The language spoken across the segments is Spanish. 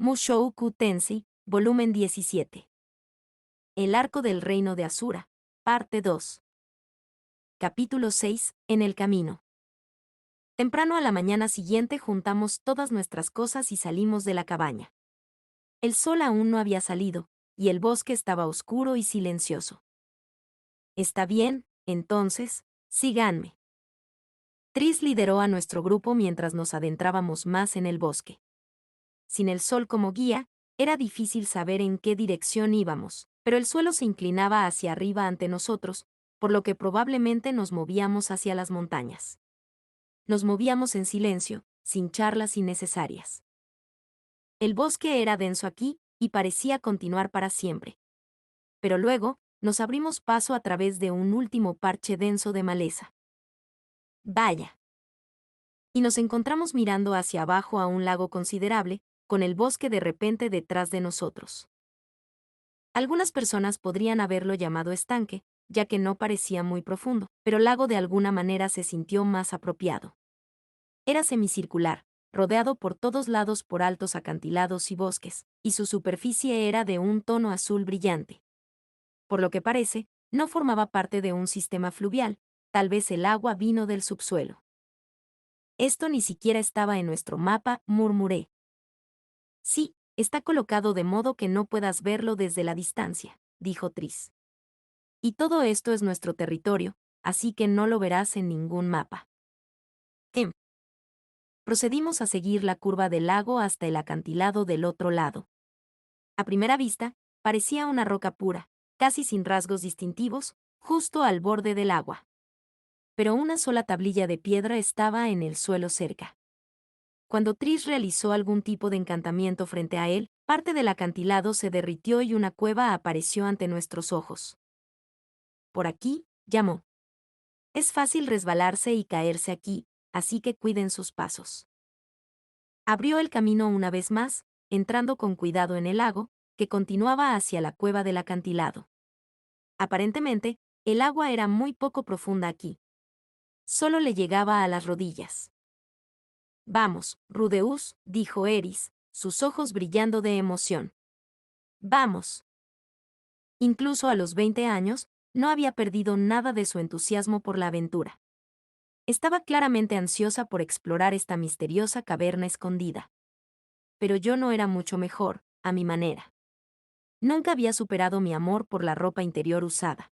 Mushoku Tensei, volumen 17. El arco del reino de Asura, parte 2. Capítulo 6. En el camino. Temprano a la mañana siguiente juntamos todas nuestras cosas y salimos de la cabaña. El sol aún no había salido, y el bosque estaba oscuro y silencioso. Está bien, entonces, síganme. Tris lideró a nuestro grupo mientras nos adentrábamos más en el bosque. Sin el sol como guía, era difícil saber en qué dirección íbamos, pero el suelo se inclinaba hacia arriba ante nosotros, por lo que probablemente nos movíamos hacia las montañas. Nos movíamos en silencio, sin charlas innecesarias. El bosque era denso aquí, y parecía continuar para siempre. Pero luego, nos abrimos paso a través de un último parche denso de maleza. ¡Vaya! Y nos encontramos mirando hacia abajo a un lago considerable, con el bosque de repente detrás de nosotros. Algunas personas podrían haberlo llamado estanque, ya que no parecía muy profundo, pero lago de alguna manera se sintió más apropiado. Era semicircular, rodeado por todos lados por altos acantilados y bosques, y su superficie era de un tono azul brillante. Por lo que parece, no formaba parte de un sistema fluvial, tal vez el agua vino del subsuelo. Esto ni siquiera estaba en nuestro mapa, murmuré. Sí, está colocado de modo que no puedas verlo desde la distancia, dijo Tris. Y todo esto es nuestro territorio, así que no lo verás en ningún mapa. Procedimos a seguir la curva del lago hasta el acantilado del otro lado. A primera vista, parecía una roca pura, casi sin rasgos distintivos, justo al borde del agua. Pero una sola tablilla de piedra estaba en el suelo cerca. Cuando Tris realizó algún tipo de encantamiento frente a él, parte del acantilado se derritió y una cueva apareció ante nuestros ojos. Por aquí, llamó. Es fácil resbalarse y caerse aquí, así que cuiden sus pasos. Abrió el camino una vez más, entrando con cuidado en el lago, que continuaba hacia la cueva del acantilado. Aparentemente, el agua era muy poco profunda aquí. Solo le llegaba a las rodillas. Vamos, Rudeus, dijo Eris, sus ojos brillando de emoción. Vamos. Incluso a los 20 años, no había perdido nada de su entusiasmo por la aventura. Estaba claramente ansiosa por explorar esta misteriosa caverna escondida. Pero yo no era mucho mejor, a mi manera. Nunca había superado mi amor por la ropa interior usada.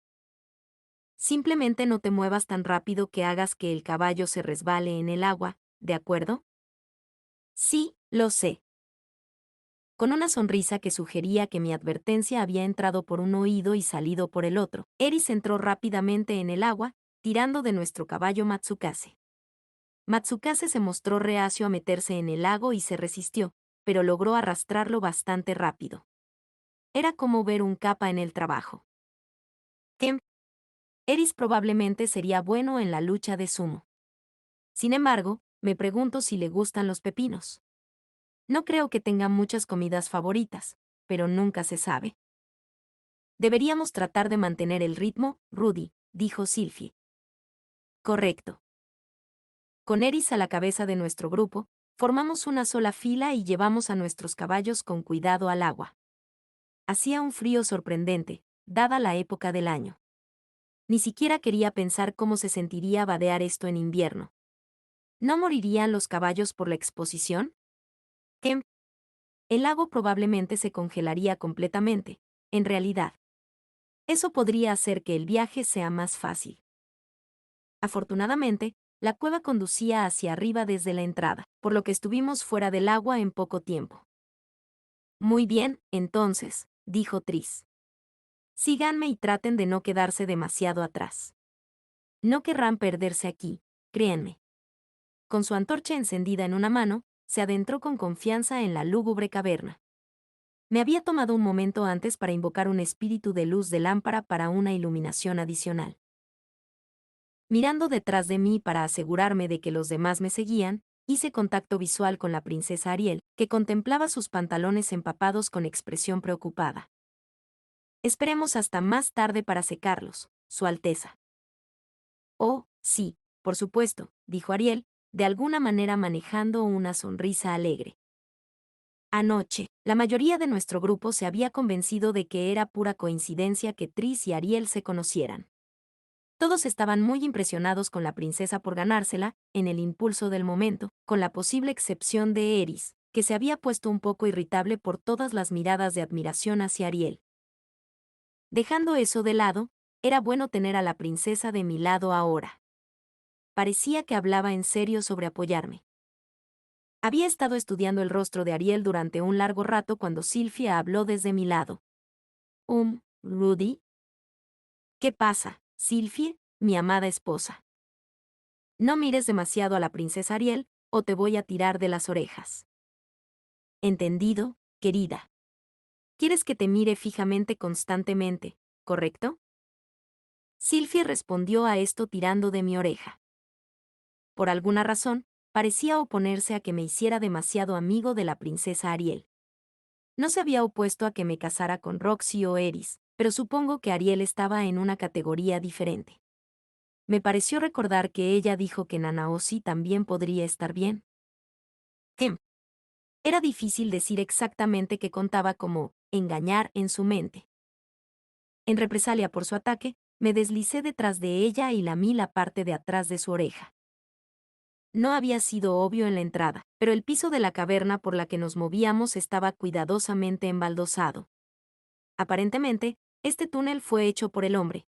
Simplemente no te muevas tan rápido que hagas que el caballo se resbale en el agua, ¿de acuerdo? Sí, lo sé. Con una sonrisa que sugería que mi advertencia había entrado por un oído y salido por el otro, Eris entró rápidamente en el agua, tirando de nuestro caballo Matsukase. Matsukase se mostró reacio a meterse en el lago y se resistió, pero logró arrastrarlo bastante rápido. Era como ver un kappa en el trabajo. Eris probablemente sería bueno en la lucha de sumo. Sin embargo, me pregunto si le gustan los pepinos. No creo que tenga muchas comidas favoritas, pero nunca se sabe. Deberíamos tratar de mantener el ritmo, Rudy, dijo Sylphie. Correcto. Con Eris a la cabeza de nuestro grupo, formamos una sola fila y llevamos a nuestros caballos con cuidado al agua. Hacía un frío sorprendente, dada la época del año. Ni siquiera quería pensar cómo se sentiría vadear esto en invierno. ¿No morirían los caballos por la exposición? El lago probablemente se congelaría completamente, en realidad. Eso podría hacer que el viaje sea más fácil. Afortunadamente, la cueva conducía hacia arriba desde la entrada, por lo que estuvimos fuera del agua en poco tiempo. Muy bien, entonces, dijo Tris. Síganme y traten de no quedarse demasiado atrás. No querrán perderse aquí, créanme. Con su antorcha encendida en una mano, se adentró con confianza en la lúgubre caverna. Me había tomado un momento antes para invocar un espíritu de luz de lámpara para una iluminación adicional. Mirando detrás de mí para asegurarme de que los demás me seguían, hice contacto visual con la princesa Ariel, que contemplaba sus pantalones empapados con expresión preocupada. Esperemos hasta más tarde para secarlos, Su Alteza. Oh, sí, por supuesto, dijo Ariel, de alguna manera manejando una sonrisa alegre. Anoche, la mayoría de nuestro grupo se había convencido de que era pura coincidencia que Tris y Ariel se conocieran. Todos estaban muy impresionados con la princesa por ganársela, en el impulso del momento, con la posible excepción de Eris, que se había puesto un poco irritable por todas las miradas de admiración hacia Ariel. Dejando eso de lado, era bueno tener a la princesa de mi lado ahora. Parecía que hablaba en serio sobre apoyarme. Había estado estudiando el rostro de Ariel durante un largo rato cuando Sylvia habló desde mi lado. Rudy. ¿Qué pasa, Sylvia, mi amada esposa? No mires demasiado a la princesa Ariel, o te voy a tirar de las orejas. Entendido, querida. Quieres que te mire fijamente constantemente, ¿correcto? Sylvia respondió a esto tirando de mi oreja. Por alguna razón, parecía oponerse a que me hiciera demasiado amigo de la princesa Ariel. No se había opuesto a que me casara con Roxy o Eris, pero supongo que Ariel estaba en una categoría diferente. Me pareció recordar que ella dijo que Nanaosi también podría estar bien. Era difícil decir exactamente qué contaba como engañar en su mente. En represalia por su ataque, me deslicé detrás de ella y lamí la parte de atrás de su oreja. No había sido obvio en la entrada, pero el piso de la caverna por la que nos movíamos estaba cuidadosamente embaldosado. Aparentemente, este túnel fue hecho por el hombre.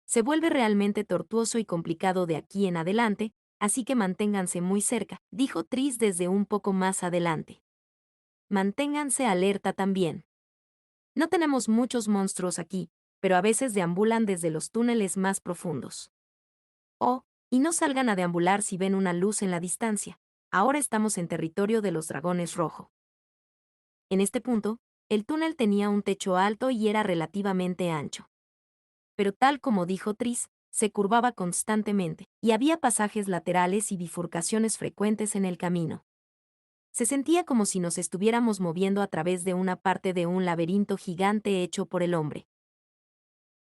Se vuelve realmente tortuoso y complicado de aquí en adelante, así que manténganse muy cerca, dijo Tris desde un poco más adelante. Manténganse alerta también. No tenemos muchos monstruos aquí, pero a veces deambulan desde los túneles más profundos. Oh, y no salgan a deambular si ven una luz en la distancia. Ahora estamos en territorio de los dragones rojo. En este punto, el túnel tenía un techo alto y era relativamente ancho. Pero tal como dijo Tris, se curvaba constantemente, y había pasajes laterales y bifurcaciones frecuentes en el camino. Se sentía como si nos estuviéramos moviendo a través de una parte de un laberinto gigante hecho por el hombre.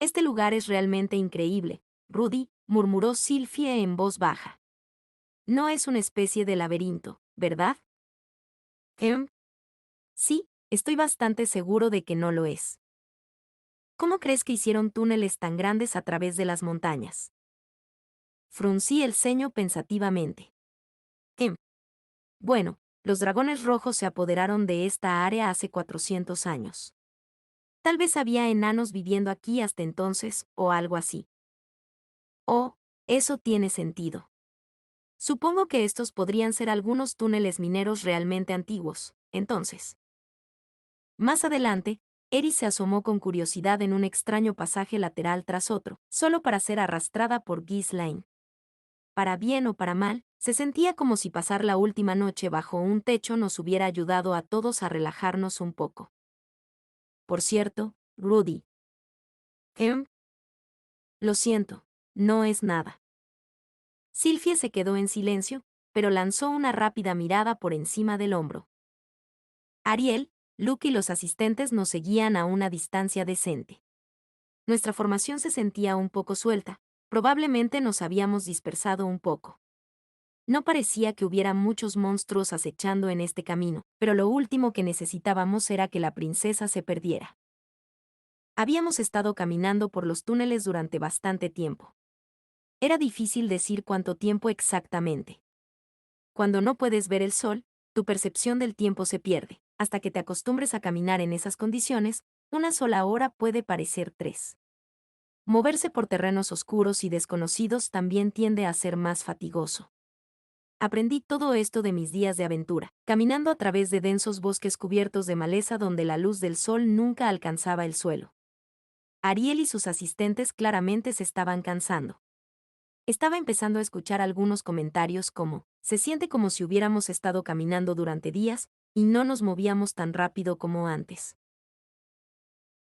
Este lugar es realmente increíble, Rudy, murmuró Sylvie en voz baja. No es una especie de laberinto, ¿verdad? Sí, estoy bastante seguro de que no lo es. ¿Cómo crees que hicieron túneles tan grandes a través de las montañas? Fruncí el ceño pensativamente. Bueno, los dragones rojos se apoderaron de esta área hace 400 años. Tal vez había enanos viviendo aquí hasta entonces, o algo así. Oh, eso tiene sentido. Supongo que estos podrían ser algunos túneles mineros realmente antiguos, entonces. Más adelante, Eris se asomó con curiosidad en un extraño pasaje lateral tras otro, solo para ser arrastrada por Ghislaine. Para bien o para mal, se sentía como si pasar la última noche bajo un techo nos hubiera ayudado a todos a relajarnos un poco. Por cierto, Rudy. Lo siento, no es nada. Sylvie se quedó en silencio, pero lanzó una rápida mirada por encima del hombro. Ariel, Luke y los asistentes nos seguían a una distancia decente. Nuestra formación se sentía un poco suelta, probablemente nos habíamos dispersado un poco. No parecía que hubiera muchos monstruos acechando en este camino, pero lo último que necesitábamos era que la princesa se perdiera. Habíamos estado caminando por los túneles durante bastante tiempo. Era difícil decir cuánto tiempo exactamente. Cuando no puedes ver el sol, tu percepción del tiempo se pierde. Hasta que te acostumbres a caminar en esas condiciones, una sola hora puede parecer 3. Moverse por terrenos oscuros y desconocidos también tiende a ser más fatigoso. Aprendí todo esto de mis días de aventura, caminando a través de densos bosques cubiertos de maleza donde la luz del sol nunca alcanzaba el suelo. Ariel y sus asistentes claramente se estaban cansando. Estaba empezando a escuchar algunos comentarios como, se siente como si hubiéramos estado caminando durante días, y no nos movíamos tan rápido como antes.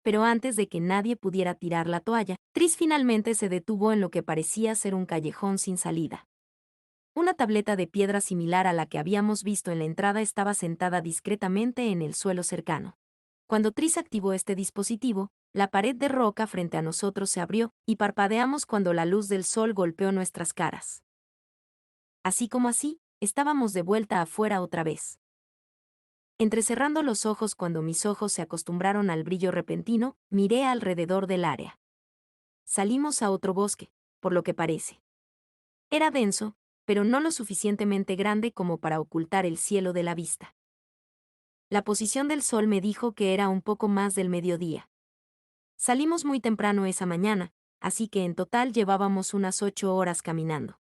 Pero antes de que nadie pudiera tirar la toalla, Tris finalmente se detuvo en lo que parecía ser un callejón sin salida. Una tableta de piedra similar a la que habíamos visto en la entrada estaba sentada discretamente en el suelo cercano. Cuando Tris activó este dispositivo, la pared de roca frente a nosotros se abrió, y parpadeamos cuando la luz del sol golpeó nuestras caras. Así como así, estábamos de vuelta afuera otra vez. Entrecerrando los ojos cuando mis ojos se acostumbraron al brillo repentino, miré alrededor del área. Salimos a otro bosque, por lo que parece. Era denso, pero no lo suficientemente grande como para ocultar el cielo de la vista. La posición del sol me dijo que era un poco más del mediodía. Salimos muy temprano esa mañana, así que en total llevábamos unas 8 horas caminando.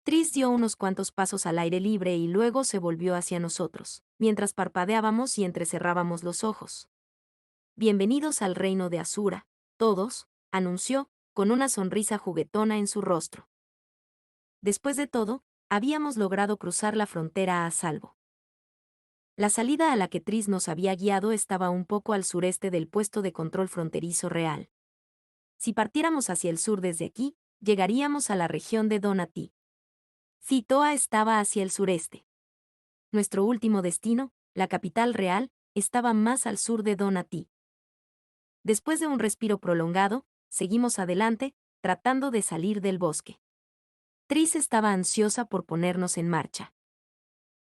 Tris dio unos cuantos pasos al aire libre y luego se volvió hacia nosotros, mientras parpadeábamos y entrecerrábamos los ojos. Bienvenidos al reino de Asura, todos, anunció, con una sonrisa juguetona en su rostro. Después de todo, habíamos logrado cruzar la frontera a salvo. La salida a la que Tris nos había guiado estaba un poco al sureste del puesto de control fronterizo real. Si partiéramos hacia el sur desde aquí, llegaríamos a la región de Donati. Fitoa estaba hacia el sureste. Nuestro último destino, la capital real, estaba más al sur de Donati. Después de un respiro prolongado, seguimos adelante, tratando de salir del bosque. Tris estaba ansiosa por ponernos en marcha.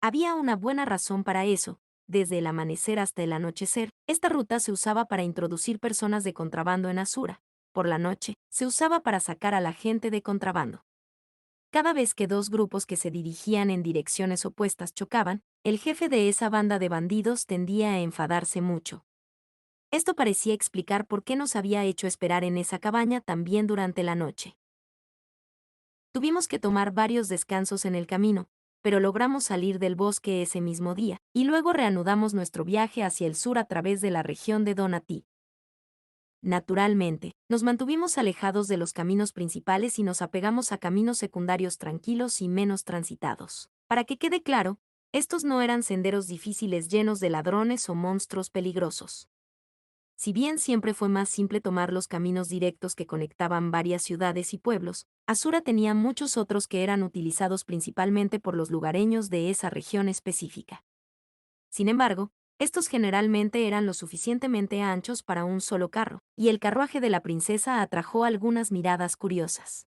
Había una buena razón para eso. Desde el amanecer hasta el anochecer, esta ruta se usaba para introducir personas de contrabando en Asura. Por la noche, se usaba para sacar a la gente de contrabando. Cada vez que dos grupos que se dirigían en direcciones opuestas chocaban, el jefe de esa banda de bandidos tendía a enfadarse mucho. Esto parecía explicar por qué nos había hecho esperar en esa cabaña también durante la noche. Tuvimos que tomar varios descansos en el camino, pero logramos salir del bosque ese mismo día, y luego reanudamos nuestro viaje hacia el sur a través de la región de Donati. Naturalmente, nos mantuvimos alejados de los caminos principales y nos apegamos a caminos secundarios tranquilos y menos transitados. Para que quede claro, estos no eran senderos difíciles llenos de ladrones o monstruos peligrosos. Si bien siempre fue más simple tomar los caminos directos que conectaban varias ciudades y pueblos, Asura tenía muchos otros que eran utilizados principalmente por los lugareños de esa región específica. Sin embargo, estos generalmente eran lo suficientemente anchos para un solo carro, y el carruaje de la princesa atrajo algunas miradas curiosas.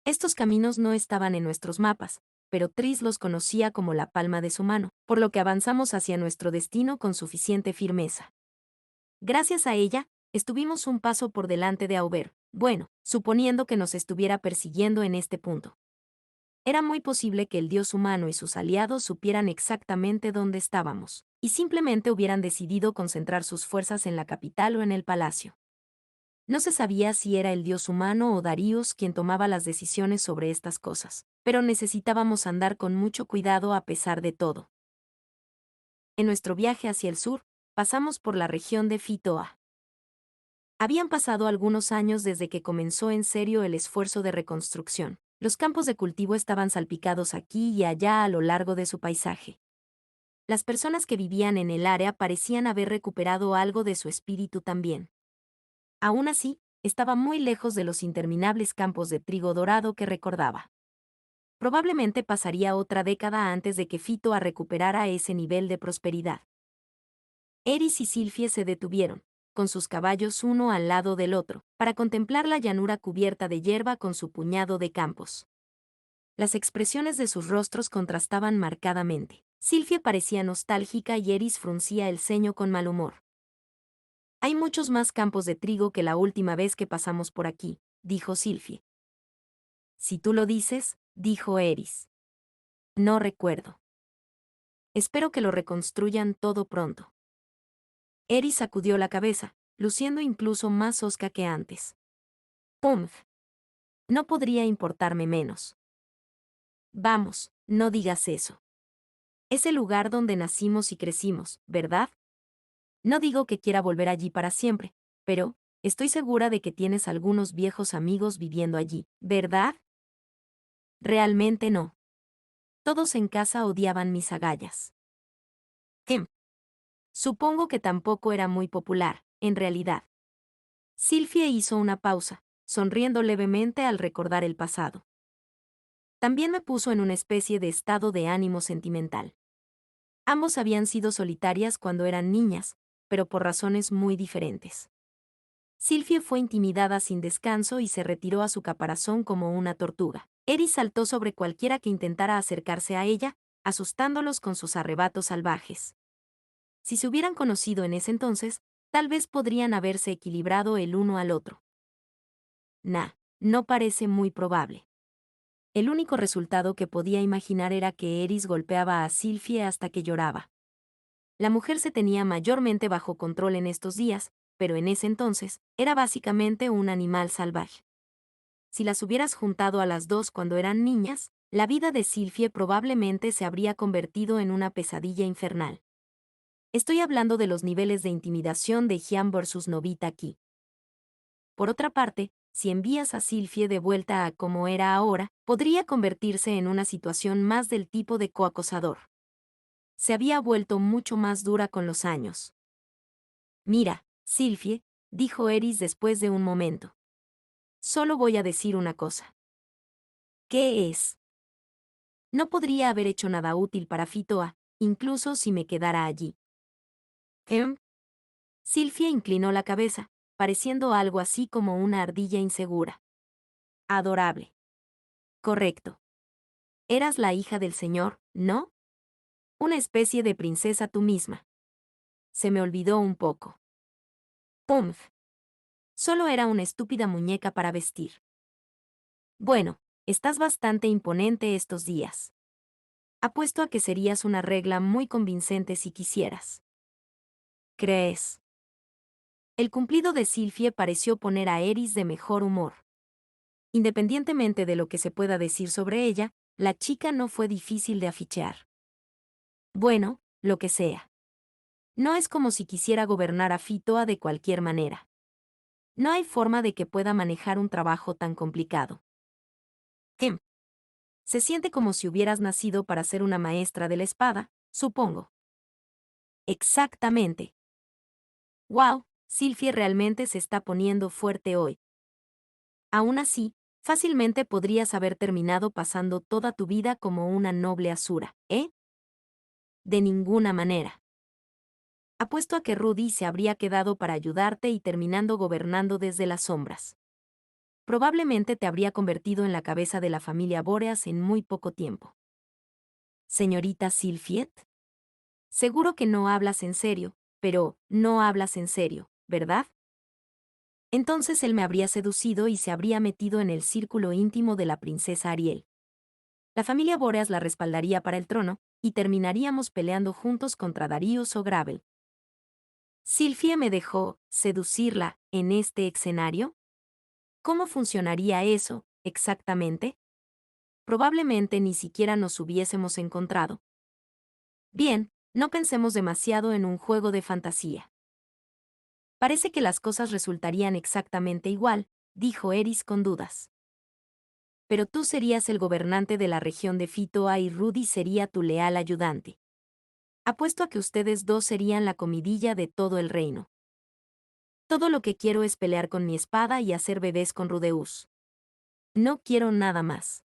Estos caminos no estaban en nuestros mapas, pero Tris los conocía como la palma de su mano, por lo que avanzamos hacia nuestro destino con suficiente firmeza. Gracias a ella, estuvimos un paso por delante de Aubert, bueno, suponiendo que nos estuviera persiguiendo en este punto. Era muy posible que el dios humano y sus aliados supieran exactamente dónde estábamos, y simplemente hubieran decidido concentrar sus fuerzas en la capital o en el palacio. No se sabía si era el dios humano o Darius quien tomaba las decisiones sobre estas cosas, pero necesitábamos andar con mucho cuidado a pesar de todo. En nuestro viaje hacia el sur, pasamos por la región de Fitoa. Habían pasado algunos años desde que comenzó en serio el esfuerzo de reconstrucción. Los campos de cultivo estaban salpicados aquí y allá a lo largo de su paisaje. Las personas que vivían en el área parecían haber recuperado algo de su espíritu también. Aún así, estaba muy lejos de los interminables campos de trigo dorado que recordaba. Probablemente pasaría otra década antes de que Fitoa recuperara ese nivel de prosperidad. Eris y Silfie se detuvieron, con sus caballos uno al lado del otro, para contemplar la llanura cubierta de hierba con su puñado de campos. Las expresiones de sus rostros contrastaban marcadamente. Silfie parecía nostálgica y Eris fruncía el ceño con mal humor. Hay muchos más campos de trigo que la última vez que pasamos por aquí, dijo Silfie. Si tú lo dices, dijo Eris. No recuerdo. Espero que lo reconstruyan todo pronto. Eris sacudió la cabeza, luciendo incluso más hosca que antes. Pumph. No podría importarme menos. Vamos, no digas eso. Es el lugar donde nacimos y crecimos, ¿verdad? No digo que quiera volver allí para siempre, pero estoy segura de que tienes algunos viejos amigos viviendo allí, ¿verdad? Realmente no. Todos en casa odiaban mis agallas. Supongo que tampoco era muy popular, en realidad. Silfie hizo una pausa, sonriendo levemente al recordar el pasado. También me puso en una especie de estado de ánimo sentimental. Ambos habían sido solitarias cuando eran niñas, pero por razones muy diferentes. Silfie fue intimidada sin descanso y se retiró a su caparazón como una tortuga. Eris saltó sobre cualquiera que intentara acercarse a ella, asustándolos con sus arrebatos salvajes. Si se hubieran conocido en ese entonces, tal vez podrían haberse equilibrado el uno al otro. No parece muy probable. El único resultado que podía imaginar era que Eris golpeaba a Sylphie hasta que lloraba. La mujer se tenía mayormente bajo control en estos días, pero en ese entonces, era básicamente un animal salvaje. Si las hubieras juntado a las dos cuando eran niñas, la vida de Sylphie probablemente se habría convertido en una pesadilla infernal. Estoy hablando de los niveles de intimidación de Gian versus Novita aquí. Por otra parte, si envías a Sylphie de vuelta a como era ahora, podría convertirse en una situación más del tipo de coacosador. Se había vuelto mucho más dura con los años. Mira, Sylphie, dijo Eris después de un momento. Solo voy a decir una cosa. ¿Qué es? No podría haber hecho nada útil para Fitoa, incluso si me quedara allí. ¿Em? Sylphie inclinó la cabeza, pareciendo algo así como una ardilla insegura. Adorable. Correcto. Eras la hija del señor, ¿no? Una especie de princesa tú misma. Se me olvidó un poco. Pumph. Solo era una estúpida muñeca para vestir. Bueno, estás bastante imponente estos días. Apuesto a que serías una regla muy convincente si quisieras. ¿Crees? El cumplido de Sylphie pareció poner a Eris de mejor humor. Independientemente de lo que se pueda decir sobre ella, la chica no fue difícil de afichear. Bueno, lo que sea. No es como si quisiera gobernar a Fitoa de cualquier manera. No hay forma de que pueda manejar un trabajo tan complicado. Em. Se siente como si hubieras nacido para ser una maestra de la espada, supongo. Exactamente. Wow, Sylphie realmente se está poniendo fuerte hoy. Aún así, fácilmente podrías haber terminado pasando toda tu vida como una noble asura, ¿eh? De ninguna manera. Apuesto a que Rudy se habría quedado para ayudarte y terminando gobernando desde las sombras. Probablemente te habría convertido en la cabeza de la familia Boreas en muy poco tiempo. Señorita Sylphiet. Seguro que no hablas en serio, pero no hablas en serio, ¿verdad? Entonces él me habría seducido y se habría metido en el círculo íntimo de la princesa Ariel. La familia Boreas la respaldaría para el trono, y terminaríamos peleando juntos contra Darius o Gravel. ¿Sylphie me dejó seducirla en este escenario? ¿Cómo funcionaría eso, exactamente? Probablemente ni siquiera nos hubiésemos encontrado. Bien, no pensemos demasiado en un juego de fantasía. Parece que las cosas resultarían exactamente igual, dijo Eris con dudas. Pero tú serías el gobernante de la región de Fitoa y Rudy sería tu leal ayudante. Apuesto a que ustedes dos serían la comidilla de todo el reino. Todo lo que quiero es pelear con mi espada y hacer bebés con Rudeus. No quiero nada más.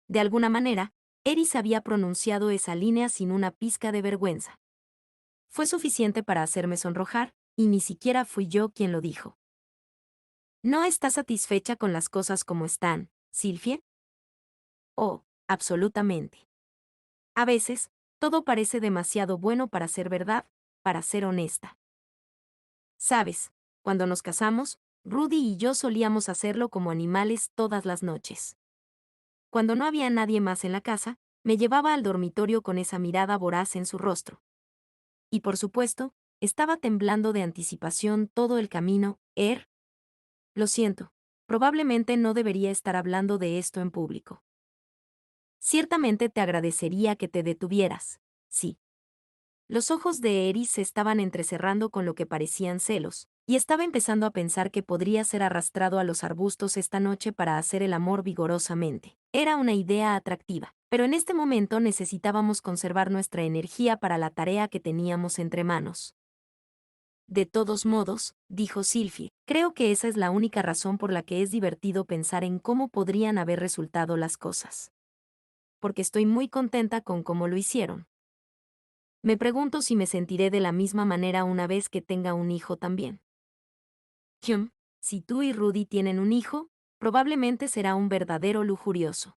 De alguna manera, Eris había pronunciado esa línea sin una pizca de vergüenza. Fue suficiente para hacerme sonrojar, y ni siquiera fui yo quien lo dijo. ¿No estás satisfecha con las cosas como están, Sylphie? Oh, absolutamente. A veces, todo parece demasiado bueno para ser verdad, para ser honesta. Sabes, cuando nos casamos, Rudy y yo solíamos hacerlo como animales todas las noches. Cuando no había nadie más en la casa, me llevaba al dormitorio con esa mirada voraz en su rostro. Y por supuesto, estaba temblando de anticipación todo el camino. Lo siento, probablemente no debería estar hablando de esto en público. Ciertamente te agradecería que te detuvieras, sí. Los ojos de Eris se estaban entrecerrando con lo que parecían celos, y estaba empezando a pensar que podría ser arrastrado a los arbustos esta noche para hacer el amor vigorosamente. Era una idea atractiva, pero en este momento necesitábamos conservar nuestra energía para la tarea que teníamos entre manos. De todos modos, dijo Sylphie, creo que esa es la única razón por la que es divertido pensar en cómo podrían haber resultado las cosas. Porque estoy muy contenta con cómo lo hicieron. Me pregunto si me sentiré de la misma manera una vez que tenga un hijo también. Si tú y Rudy tienen un hijo, probablemente será un verdadero lujurioso.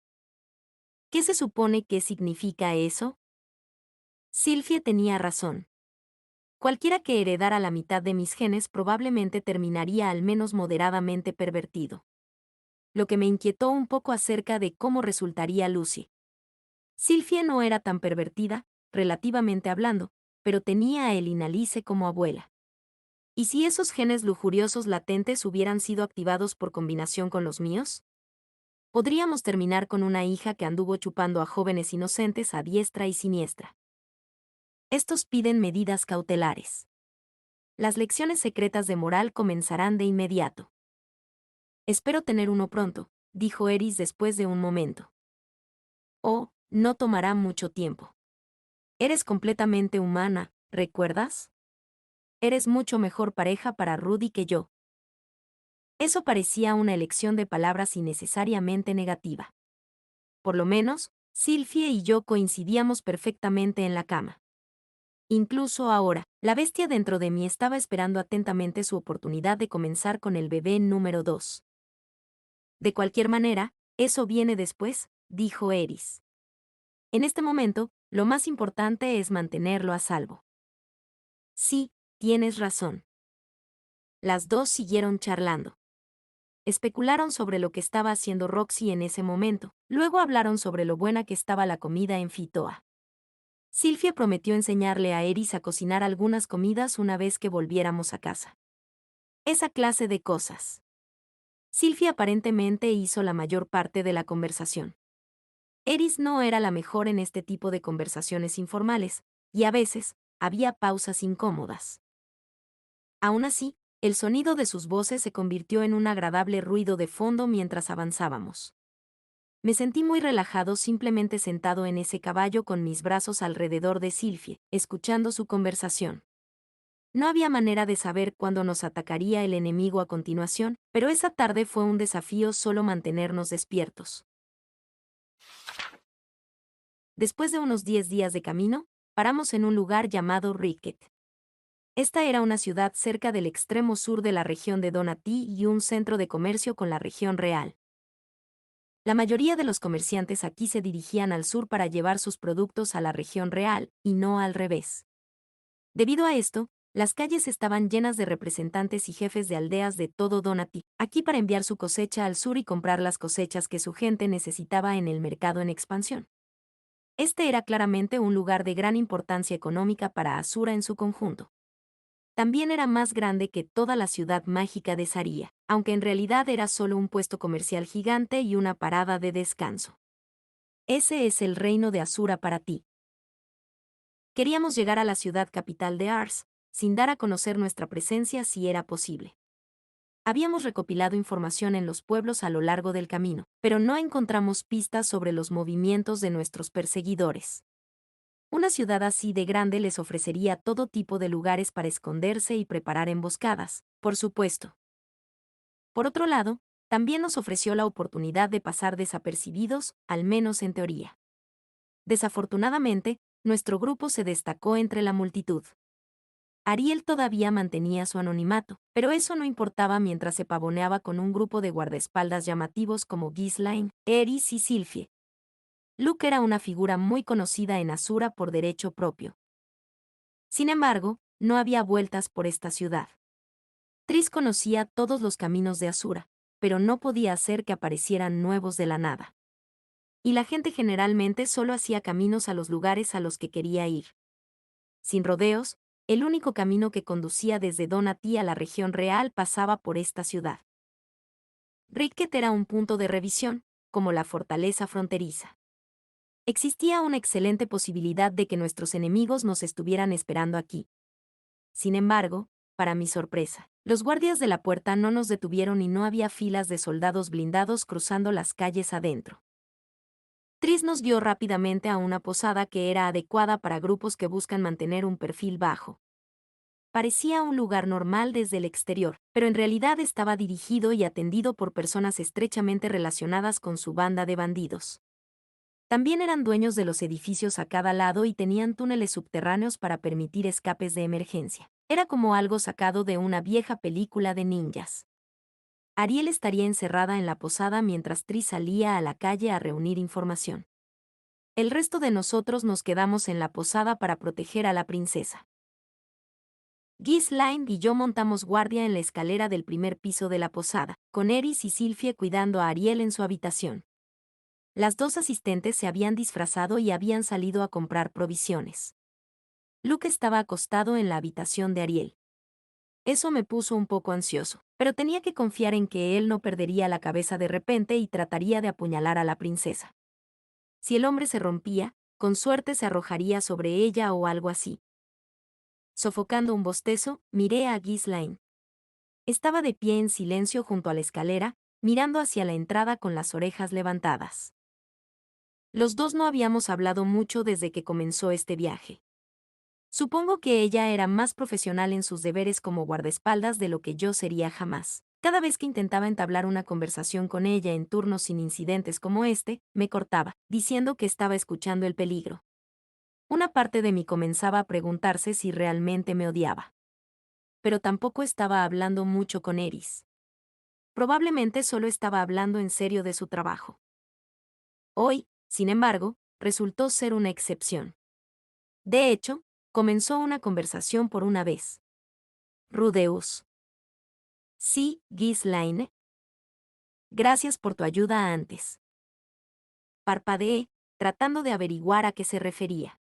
¿Qué se supone que significa eso? Sylvie tenía razón. Cualquiera que heredara la mitad de mis genes probablemente terminaría al menos moderadamente pervertido. Lo que me inquietó un poco acerca de cómo resultaría Lucy. Sylvie no era tan pervertida, relativamente hablando, pero tenía a Elina Lice como abuela. ¿Y si esos genes lujuriosos latentes hubieran sido activados por combinación con los míos? Podríamos terminar con una hija que anduvo chupando a jóvenes inocentes a diestra y siniestra. Estos piden medidas cautelares. Las lecciones secretas de moral comenzarán de inmediato. Espero tener uno pronto, dijo Eris después de un momento. Oh, no tomará mucho tiempo. Eres completamente humana, ¿recuerdas? Eres mucho mejor pareja para Rudy que yo. Eso parecía una elección de palabras innecesariamente negativa. Por lo menos, Sylvie y yo coincidíamos perfectamente en la cama. Incluso ahora, la bestia dentro de mí estaba esperando atentamente su oportunidad de comenzar con el bebé número 2. De cualquier manera, eso viene después, dijo Eris. En este momento, lo más importante es mantenerlo a salvo. Sí, tienes razón. Las dos siguieron charlando. Especularon sobre lo que estaba haciendo Roxy en ese momento, luego hablaron sobre lo buena que estaba la comida en Fitoa. Sylvie prometió enseñarle a Eris a cocinar algunas comidas una vez que volviéramos a casa. Esa clase de cosas. Sylvie aparentemente hizo la mayor parte de la conversación. Eris no era la mejor en este tipo de conversaciones informales, y a veces, había pausas incómodas. Aún así, el sonido de sus voces se convirtió en un agradable ruido de fondo mientras avanzábamos. Me sentí muy relajado simplemente sentado en ese caballo con mis brazos alrededor de Sylvie, escuchando su conversación. No había manera de saber cuándo nos atacaría el enemigo a continuación, pero esa tarde fue un desafío solo mantenernos despiertos. Después de unos 10 días de camino, paramos en un lugar llamado Ricket. Esta era una ciudad cerca del extremo sur de la región de Donati y un centro de comercio con la región real. La mayoría de los comerciantes aquí se dirigían al sur para llevar sus productos a la región real, y no al revés. Debido a esto, las calles estaban llenas de representantes y jefes de aldeas de todo Donati, aquí para enviar su cosecha al sur y comprar las cosechas que su gente necesitaba en el mercado en expansión. Este era claramente un lugar de gran importancia económica para Asura en su conjunto. También era más grande que toda la ciudad mágica de Saria, aunque en realidad era solo un puesto comercial gigante y una parada de descanso. Ese es el reino de Asura para ti. Queríamos llegar a la ciudad capital de Ars, sin dar a conocer nuestra presencia si era posible. Habíamos recopilado información en los pueblos a lo largo del camino, pero no encontramos pistas sobre los movimientos de nuestros perseguidores. Una ciudad así de grande les ofrecería todo tipo de lugares para esconderse y preparar emboscadas, por supuesto. Por otro lado, también nos ofreció la oportunidad de pasar desapercibidos, al menos en teoría. Desafortunadamente, nuestro grupo se destacó entre la multitud. Ariel todavía mantenía su anonimato, pero eso no importaba mientras se pavoneaba con un grupo de guardaespaldas llamativos como Ghislaine, Eris y Sylvie. Luke era una figura muy conocida en Asura por derecho propio. Sin embargo, no había vueltas por esta ciudad. Tris conocía todos los caminos de Asura, pero no podía hacer que aparecieran nuevos de la nada. Y la gente generalmente solo hacía caminos a los lugares a los que quería ir. Sin rodeos, el único camino que conducía desde Donati a la región real pasaba por esta ciudad. Ricket era un punto de revisión, como la fortaleza fronteriza. Existía una excelente posibilidad de que nuestros enemigos nos estuvieran esperando aquí. Sin embargo, para mi sorpresa, los guardias de la puerta no nos detuvieron y no había filas de soldados blindados cruzando las calles adentro. Tris nos guió rápidamente a una posada que era adecuada para grupos que buscan mantener un perfil bajo. Parecía un lugar normal desde el exterior, pero en realidad estaba dirigido y atendido por personas estrechamente relacionadas con su banda de bandidos. También eran dueños de los edificios a cada lado y tenían túneles subterráneos para permitir escapes de emergencia. Era como algo sacado de una vieja película de ninjas. Ariel estaría encerrada en la posada mientras Tris salía a la calle a reunir información. El resto de nosotros nos quedamos en la posada para proteger a la princesa. Ghislaine y yo montamos guardia en la escalera del primer piso de la posada, con Eris y Sylphie cuidando a Ariel en su habitación. Las dos asistentes se habían disfrazado y habían salido a comprar provisiones. Luke estaba acostado en la habitación de Ariel. Eso me puso un poco ansioso, pero tenía que confiar en que él no perdería la cabeza de repente y trataría de apuñalar a la princesa. Si el hombre se rompía, con suerte se arrojaría sobre ella o algo así. Sofocando un bostezo, miré a Ghislaine. Estaba de pie en silencio junto a la escalera, mirando hacia la entrada con las orejas levantadas. Los dos no habíamos hablado mucho desde que comenzó este viaje. Supongo que ella era más profesional en sus deberes como guardaespaldas de lo que yo sería jamás. Cada vez que intentaba entablar una conversación con ella en turnos sin incidentes como este, me cortaba, diciendo que estaba escuchando el peligro. Una parte de mí comenzaba a preguntarse si realmente me odiaba. Pero tampoco estaba hablando mucho con Eris. Probablemente solo estaba hablando en serio de su trabajo. Hoy, sin embargo, resultó ser una excepción. De hecho, comenzó una conversación por una vez. Rudeus. Sí, Ghislaine. Gracias por tu ayuda antes. Parpadeé, tratando de averiguar a qué se refería.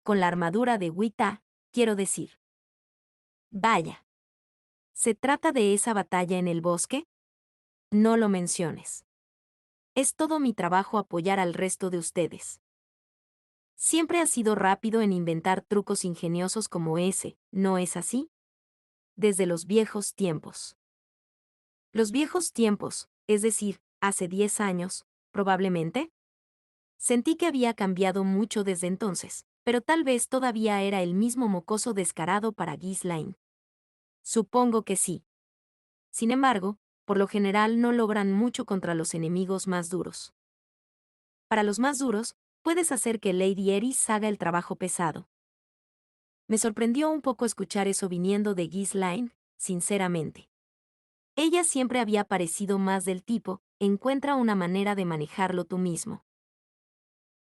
Con la armadura de Wita, quiero decir. Vaya. ¿Se trata de esa batalla en el bosque? No lo menciones. Es todo mi trabajo apoyar al resto de ustedes. Siempre has sido rápido en inventar trucos ingeniosos como ese, ¿no es así? Desde los viejos tiempos. Los viejos tiempos, es decir, hace 10 años, probablemente. Sentí que había cambiado mucho desde entonces, pero tal vez todavía era el mismo mocoso descarado para Ghislaine. Supongo que sí. Sin embargo, por lo general no logran mucho contra los enemigos más duros. Para los más duros, puedes hacer que Lady Eris haga el trabajo pesado. Me sorprendió un poco escuchar eso viniendo de Ghislaine, sinceramente. Ella siempre había parecido más del tipo, encuentra una manera de manejarlo tú mismo.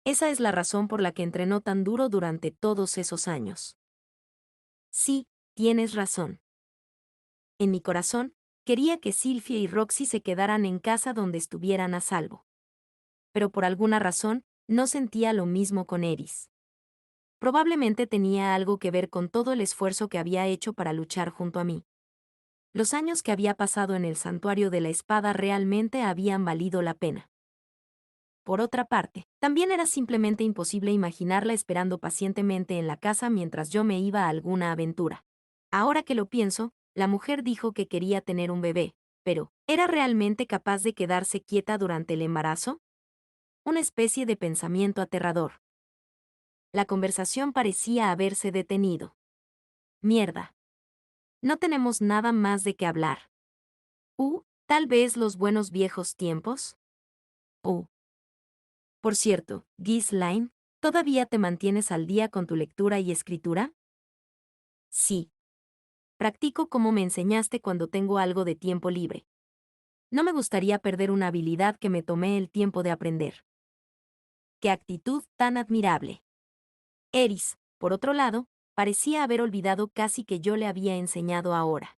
Esa es la razón por la que entrenó tan duro durante todos esos años. Sí, tienes razón. En mi corazón, quería que Sylphie y Roxy se quedaran en casa donde estuvieran a salvo. Pero por alguna razón, no sentía lo mismo con Eris. Probablemente tenía algo que ver con todo el esfuerzo que había hecho para luchar junto a mí. Los años que había pasado en el santuario de la espada realmente habían valido la pena. Por otra parte, también era simplemente imposible imaginarla esperando pacientemente en la casa mientras yo me iba a alguna aventura. Ahora que lo pienso, la mujer dijo que quería tener un bebé, pero ¿era realmente capaz de quedarse quieta durante el embarazo? Una especie de pensamiento aterrador. La conversación parecía haberse detenido. Mierda. No tenemos nada más de qué hablar. Tal vez los buenos viejos tiempos. Por cierto, Ghislaine, ¿todavía te mantienes al día con tu lectura y escritura? Sí. Practico como me enseñaste cuando tengo algo de tiempo libre. No me gustaría perder una habilidad que me tomé el tiempo de aprender. ¡Qué actitud tan admirable! Eris, por otro lado, parecía haber olvidado casi que yo le había enseñado ahora.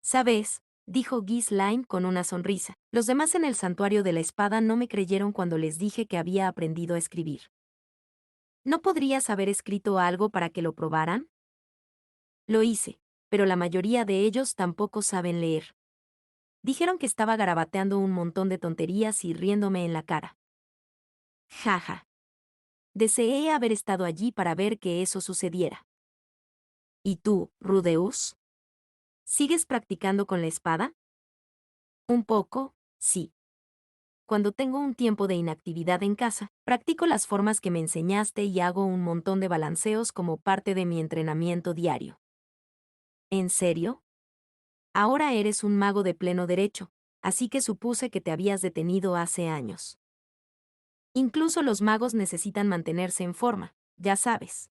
¿Sabes?, dijo Ghislaine con una sonrisa. Los demás en el santuario de la espada no me creyeron cuando les dije que había aprendido a escribir. ¿No podrías haber escrito algo para que lo probaran? Lo hice, pero la mayoría de ellos tampoco saben leer. Dijeron que estaba garabateando un montón de tonterías y riéndome en la cara. Jaja. Deseé haber estado allí para ver que eso sucediera. ¿Y tú, Rudeus? ¿Sigues practicando con la espada? Un poco, sí. Cuando tengo un tiempo de inactividad en casa, practico las formas que me enseñaste y hago un montón de balanceos como parte de mi entrenamiento diario. ¿En serio? Ahora eres un mago de pleno derecho, así que supuse que te habías detenido hace años. Incluso los magos necesitan mantenerse en forma, ya sabes.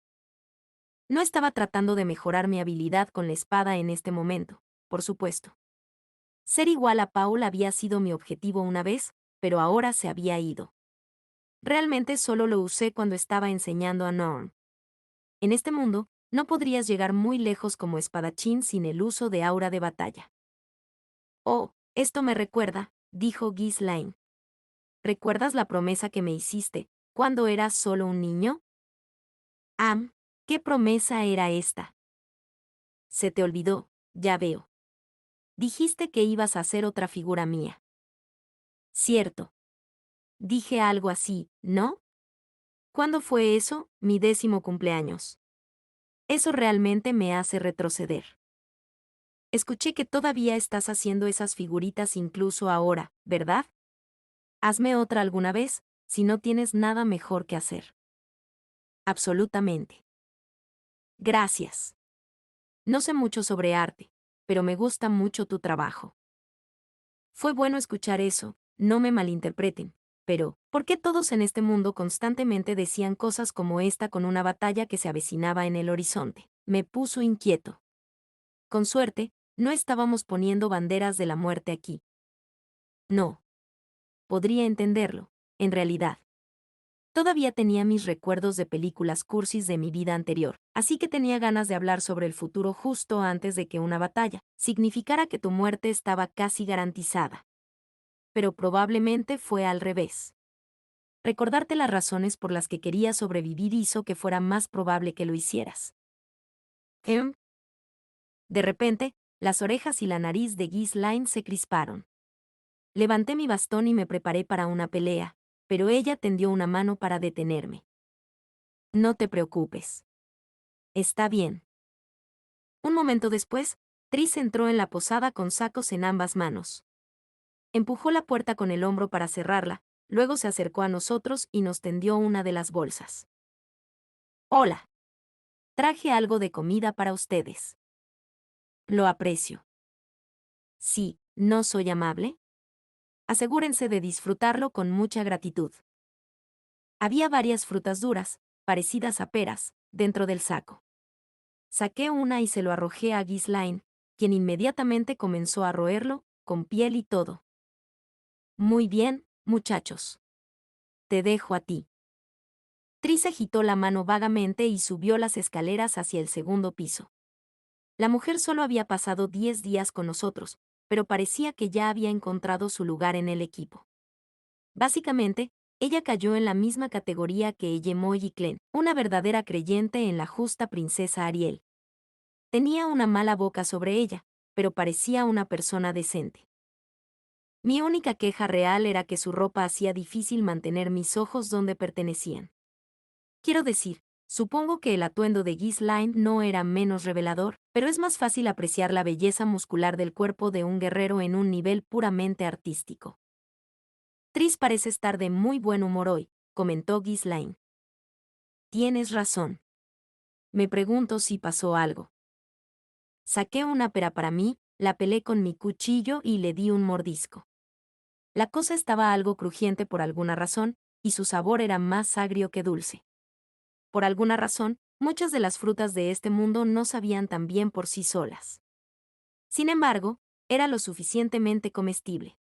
No estaba tratando de mejorar mi habilidad con la espada en este momento, por supuesto. Ser igual a Paul había sido mi objetivo una vez, pero ahora se había ido. Realmente solo lo usé cuando estaba enseñando a Norm. En este mundo, no podrías llegar muy lejos como espadachín sin el uso de aura de batalla. Oh, esto me recuerda, dijo Ghislaine. ¿Recuerdas la promesa que me hiciste, cuando eras solo un niño? ¿Qué promesa era esta? Se te olvidó, ya veo. Dijiste que ibas a hacer otra figura mía. Cierto. Dije algo así, ¿no? ¿Cuándo fue eso? Mi 10º cumpleaños. Eso realmente me hace retroceder. Escuché que todavía estás haciendo esas figuritas incluso ahora, ¿verdad? Hazme otra alguna vez, si no tienes nada mejor que hacer. Absolutamente. Gracias. No sé mucho sobre arte, pero me gusta mucho tu trabajo. Fue bueno escuchar eso, no me malinterpreten, pero, ¿por qué todos en este mundo constantemente decían cosas como esta con una batalla que se avecinaba en el horizonte? Me puso inquieto. Con suerte, no estábamos poniendo banderas de la muerte aquí. No. Podría entenderlo, en realidad. Todavía tenía mis recuerdos de películas cursis de mi vida anterior, así que tenía ganas de hablar sobre el futuro justo antes de que una batalla significara que tu muerte estaba casi garantizada. Pero probablemente fue al revés. Recordarte las razones por las que querías sobrevivir hizo que fuera más probable que lo hicieras. ¿Em? De repente, las orejas y la nariz de Ghislaine se crisparon. Levanté mi bastón y me preparé para una pelea, pero ella tendió una mano para detenerme. No te preocupes. Está bien. Un momento después, Tris entró en la posada con sacos en ambas manos. Empujó la puerta con el hombro para cerrarla, luego se acercó a nosotros y nos tendió una de las bolsas. Hola. Traje algo de comida para ustedes. Lo aprecio. Sí, ¿no soy amable? Asegúrense de disfrutarlo con mucha gratitud. Había varias frutas duras, parecidas a peras, dentro del saco. Saqué una y se lo arrojé a Ghislaine, quien inmediatamente comenzó a roerlo, con piel y todo. Muy bien, muchachos. Te dejo a ti. Tris agitó la mano vagamente y subió las escaleras hacia el segundo piso. La mujer solo había pasado 10 días con nosotros, pero parecía que ya había encontrado su lugar en el equipo. Básicamente, ella cayó en la misma categoría que Yemoy y Clen, una verdadera creyente en la justa princesa Ariel. Tenía una mala boca sobre ella, pero parecía una persona decente. Mi única queja real era que su ropa hacía difícil mantener mis ojos donde pertenecían. Quiero decir, supongo que el atuendo de Ghislaine no era menos revelador, pero es más fácil apreciar la belleza muscular del cuerpo de un guerrero en un nivel puramente artístico. Tris parece estar de muy buen humor hoy, comentó Ghislaine. Tienes razón. Me pregunto si pasó algo. Saqué una pera para mí, la pelé con mi cuchillo y le di un mordisco. La cosa estaba algo crujiente por alguna razón, y su sabor era más agrio que dulce. Por alguna razón, muchas de las frutas de este mundo no sabían tan bien por sí solas. Sin embargo, era lo suficientemente comestible.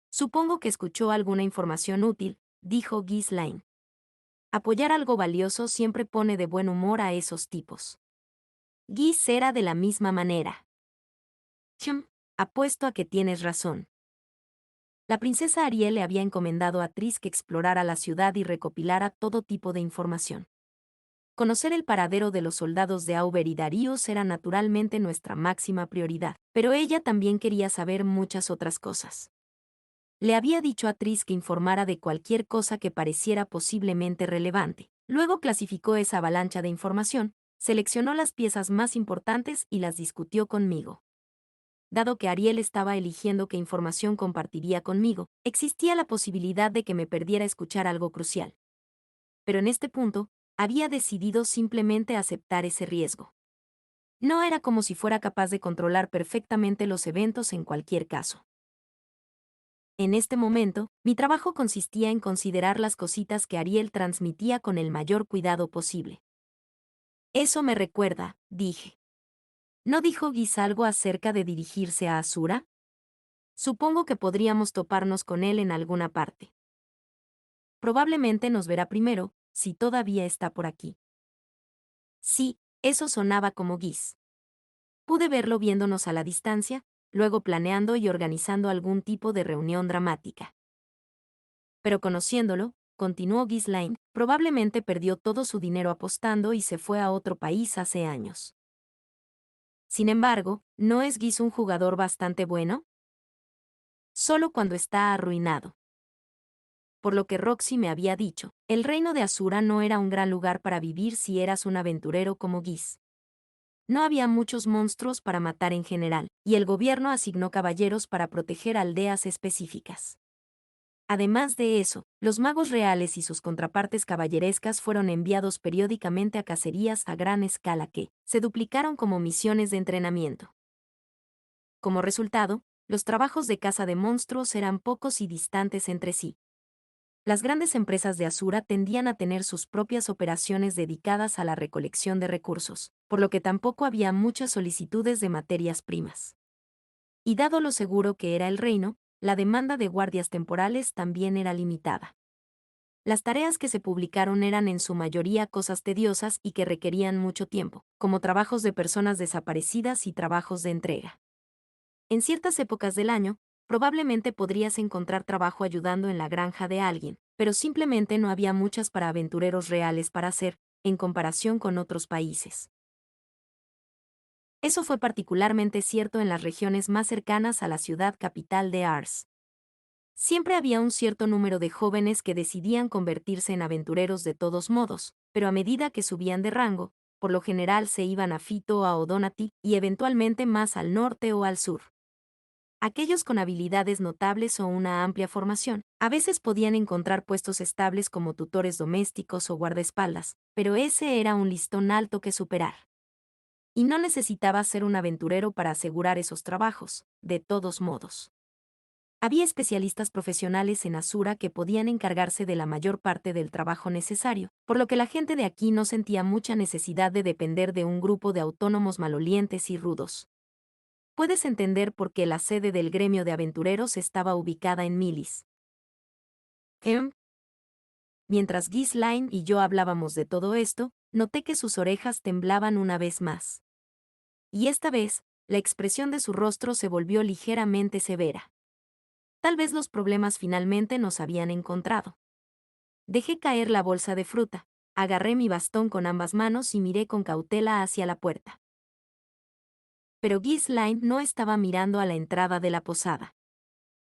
Supongo que escuchó alguna información útil, dijo Ghislaine. Apoyar algo valioso siempre pone de buen humor a esos tipos. Ghiz era de la misma manera. Apuesto a que tienes razón. La princesa Ariel le había encomendado a Tris que explorara la ciudad y recopilara todo tipo de información. Conocer el paradero de los soldados de Auber y Darius era naturalmente nuestra máxima prioridad, pero ella también quería saber muchas otras cosas. Le había dicho a Tris que informara de cualquier cosa que pareciera posiblemente relevante. Luego clasificó esa avalancha de información, seleccionó las piezas más importantes y las discutió conmigo. Dado que Ariel estaba eligiendo qué información compartiría conmigo, existía la posibilidad de que me perdiera escuchar algo crucial. Pero en este punto, había decidido simplemente aceptar ese riesgo. No era como si fuera capaz de controlar perfectamente los eventos en cualquier caso. En este momento, mi trabajo consistía en considerar las cositas que Ariel transmitía con el mayor cuidado posible. Eso me recuerda, dije. ¿No dijo Giz algo acerca de dirigirse a Asura? Supongo que podríamos toparnos con él en alguna parte. Probablemente nos verá primero, si todavía está por aquí. Sí, eso sonaba como Giz. Pude verlo viéndonos a la distancia, luego planeando y organizando algún tipo de reunión dramática. Pero conociéndolo, continuó Ghislaine, probablemente perdió todo su dinero apostando y se fue a otro país hace años. Sin embargo, ¿no es Giz un jugador bastante bueno? Solo cuando está arruinado. Por lo que Roxy me había dicho, el reino de Asura no era un gran lugar para vivir si eras un aventurero como Giz. No había muchos monstruos para matar en general, y el gobierno asignó caballeros para proteger aldeas específicas. Además de eso, los magos reales y sus contrapartes caballerescas fueron enviados periódicamente a cacerías a gran escala que se duplicaron como misiones de entrenamiento. Como resultado, los trabajos de caza de monstruos eran pocos y distantes entre sí. Las grandes empresas de Asura tendían a tener sus propias operaciones dedicadas a la recolección de recursos, por lo que tampoco había muchas solicitudes de materias primas. Y dado lo seguro que era el reino, la demanda de guardias temporales también era limitada. Las tareas que se publicaron eran en su mayoría cosas tediosas y que requerían mucho tiempo, como trabajos de personas desaparecidas y trabajos de entrega. En ciertas épocas del año, probablemente podrías encontrar trabajo ayudando en la granja de alguien, pero simplemente no había muchas para aventureros reales para hacer, en comparación con otros países. Eso fue particularmente cierto en las regiones más cercanas a la ciudad capital de Ars. Siempre había un cierto número de jóvenes que decidían convertirse en aventureros de todos modos, pero a medida que subían de rango, por lo general se iban a Fito o a O'Donaty y eventualmente más al norte o al sur. Aquellos con habilidades notables o una amplia formación, a veces podían encontrar puestos estables como tutores domésticos o guardaespaldas, pero ese era un listón alto que superar. Y no necesitaba ser un aventurero para asegurar esos trabajos, de todos modos. Había especialistas profesionales en Asura que podían encargarse de la mayor parte del trabajo necesario, por lo que la gente de aquí no sentía mucha necesidad de depender de un grupo de autónomos malolientes y rudos. Puedes entender por qué la sede del gremio de aventureros estaba ubicada en Milis. Em. Mientras Ghislaine y yo hablábamos de todo esto, noté que sus orejas temblaban una vez más. Y esta vez, la expresión de su rostro se volvió ligeramente severa. Tal vez los problemas finalmente nos habían encontrado. Dejé caer la bolsa de fruta, agarré mi bastón con ambas manos y miré con cautela hacia la puerta. Pero Ghislaine no estaba mirando a la entrada de la posada.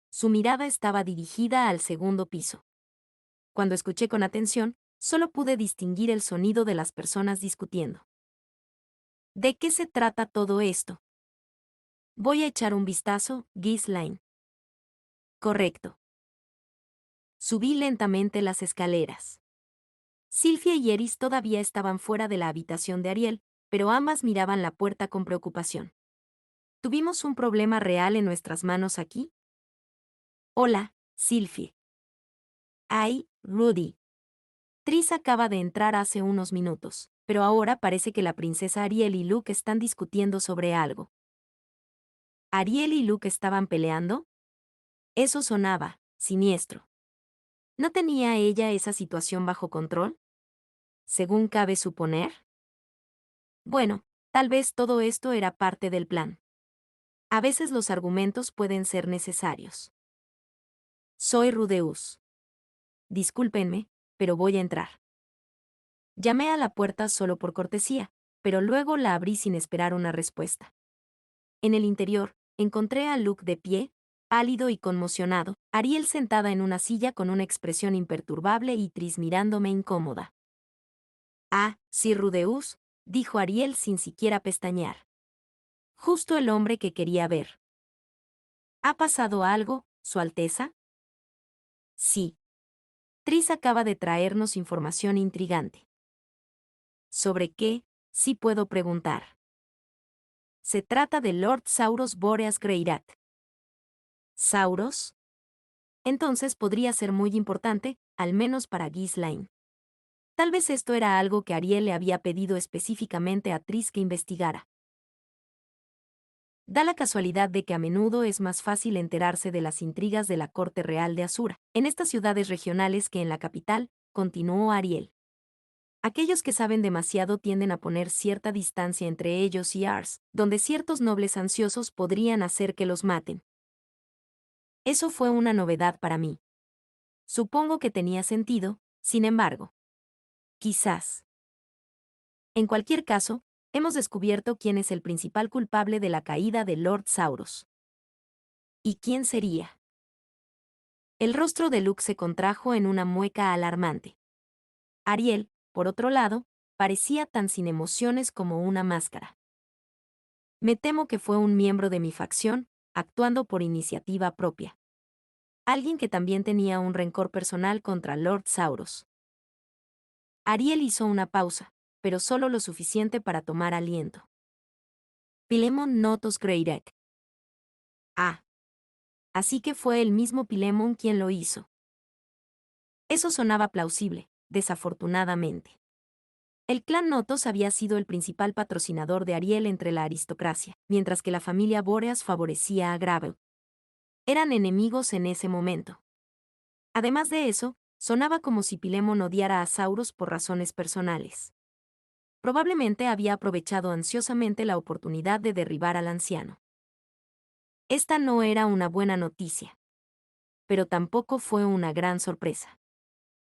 Su mirada estaba dirigida al segundo piso. Cuando escuché con atención, solo pude distinguir el sonido de las personas discutiendo. ¿De qué se trata todo esto? Voy a echar un vistazo, Ghislaine. Correcto. Subí lentamente las escaleras. Sylvia y Eris todavía estaban fuera de la habitación de Ariel, pero ambas miraban la puerta con preocupación. ¿Tuvimos un problema real en nuestras manos aquí? Hola, Sylvie. Ay, Rudy. Tris acaba de entrar hace unos minutos, pero ahora parece que la princesa Ariel y Luke están discutiendo sobre algo. ¿Ariel y Luke estaban peleando? Eso sonaba siniestro. ¿No tenía ella esa situación bajo control? Según cabe suponer. Bueno, tal vez todo esto era parte del plan. A veces los argumentos pueden ser necesarios. Soy Rudeus. Discúlpenme, pero voy a entrar. Llamé a la puerta solo por cortesía, pero luego la abrí sin esperar una respuesta. En el interior, encontré a Luke de pie, pálido y conmocionado, Ariel sentada en una silla con una expresión imperturbable y Tris mirándome incómoda. Ah, Sir Rudeus, dijo Ariel sin siquiera pestañear. Justo el hombre que quería ver. ¿Ha pasado algo, Su Alteza? Sí. Tris acaba de traernos información intrigante. ¿Sobre qué? Sí puedo preguntar. Se trata de Lord Sauros Boreas Greirat. ¿Sauros? Entonces podría ser muy importante, al menos para Ghislaine. Tal vez esto era algo que Ariel le había pedido específicamente a Tris que investigara. Da la casualidad de que a menudo es más fácil enterarse de las intrigas de la corte real de Asura, en estas ciudades regionales que en la capital, continuó Ariel. Aquellos que saben demasiado tienden a poner cierta distancia entre ellos y Ars, donde ciertos nobles ansiosos podrían hacer que los maten. Eso fue una novedad para mí. Supongo que tenía sentido, sin embargo. Quizás. En cualquier caso, hemos descubierto quién es el principal culpable de la caída de Lord Sauros. ¿Y quién sería? El rostro de Luke se contrajo en una mueca alarmante. Ariel, por otro lado, parecía tan sin emociones como una máscara. Me temo que fue un miembro de mi facción, actuando por iniciativa propia. Alguien que también tenía un rencor personal contra Lord Sauros. Ariel hizo una pausa, pero solo lo suficiente para tomar aliento. Pilemon Notos Greyrek. Ah. Así que fue el mismo Pilemon quien lo hizo. Eso sonaba plausible, desafortunadamente. El clan Notos había sido el principal patrocinador de Ariel entre la aristocracia, mientras que la familia Boreas favorecía a Gravel. Eran enemigos en ese momento. Además de eso, sonaba como si Pilemon odiara a Sauros por razones personales. Probablemente había aprovechado ansiosamente la oportunidad de derribar al anciano. Esta no era una buena noticia. Pero tampoco fue una gran sorpresa.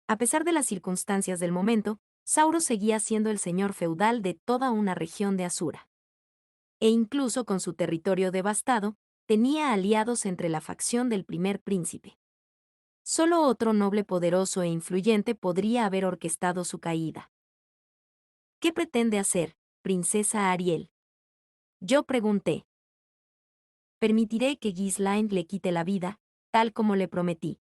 A pesar de las circunstancias del momento, Sauros seguía siendo el señor feudal de toda una región de Asura. E incluso con su territorio devastado, tenía aliados entre la facción del primer príncipe. Solo otro noble poderoso e influyente podría haber orquestado su caída. ¿Qué pretende hacer, princesa Ariel? Yo pregunté. Permitiré que Ghislaine le quite la vida, tal como le prometí.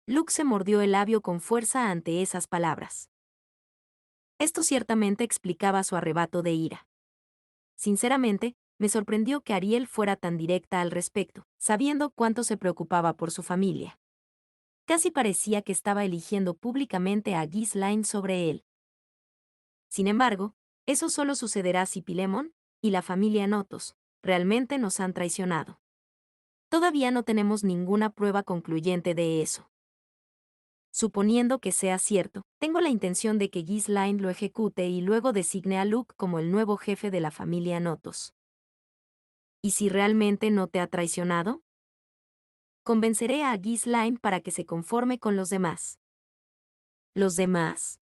Luke se mordió el labio con fuerza ante esas palabras. Esto ciertamente explicaba su arrebato de ira. Sinceramente, me sorprendió que Ariel fuera tan directa al respecto, sabiendo cuánto se preocupaba por su familia. Casi parecía que estaba eligiendo públicamente a Ghislaine sobre él. Sin embargo, eso solo sucederá si Pilemon y la familia Notos realmente nos han traicionado. Todavía no tenemos ninguna prueba concluyente de eso. Suponiendo que sea cierto, tengo la intención de que Ghislaine lo ejecute y luego designe a Luke como el nuevo jefe de la familia Notos. ¿Y si realmente no te ha traicionado? Convenceré a Ghislaine para que se conforme con los demás. ¿Los demás?